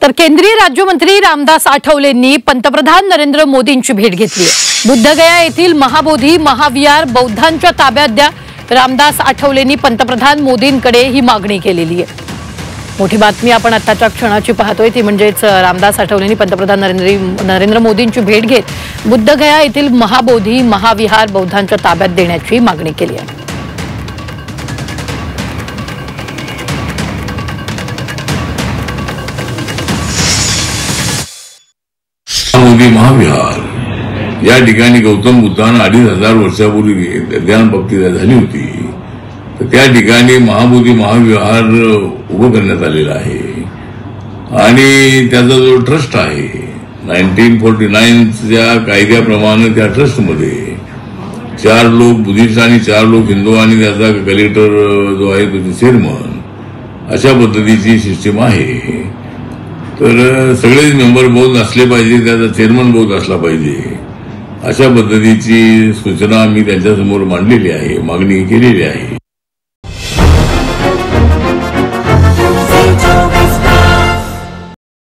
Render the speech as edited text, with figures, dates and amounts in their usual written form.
तर केंद्रीय राज्यमंत्री रामदास आठवलेंनी पंतप्रधान नरेंद्र मोदींची भेट घेतली आहे। बुद्धगया येथील महाबोधी महाविहार बौद्धांच्या ताब्यात द्या, रामदास आठवलेंनी पंतप्रधान मोदींकडे ही मागणी केलेली आहे। मोठी बातमी आपण आताच्या क्षणाची पाहतोय ती म्हणजेच रामदास आठवलेंनी पंतप्रधान नरेंद्र मोदींची भेट घेत बुद्धगया येथील महाबोधी महाविहार बौद्धांच्या ताब्यात देण्याची मागणी केली आहे। मोदी महाविहार या ठिकाणी गौतम बुद्धांना 2500 वर्षापूर्वी ध्यान भक्ती झाली होती, तर त्या ठिकाणी महाबोधी महाविहार उभं करण्यात आलेला आहे आणि त्याचा जो ट्रस्ट आहे 1949च्या कायद्याप्रमाणे त्या ट्रस्टमध्ये 4 लोक बुद्धिस्ट आणि 4 लोक हिंदू आणि त्याचा कलेक्टर जो आहे तो चेअरमन अशा पद्धतीची सिस्टीम आहे। तर सगळेच मेंबर बौद्ध असले पाहिजे, त्याचा चेअरमन बौद्ध असला पाहिजे अशा पद्धतीची सूचना मी त्यांच्यासमोर मांडलेली आहे, मागणी केलेली आहे।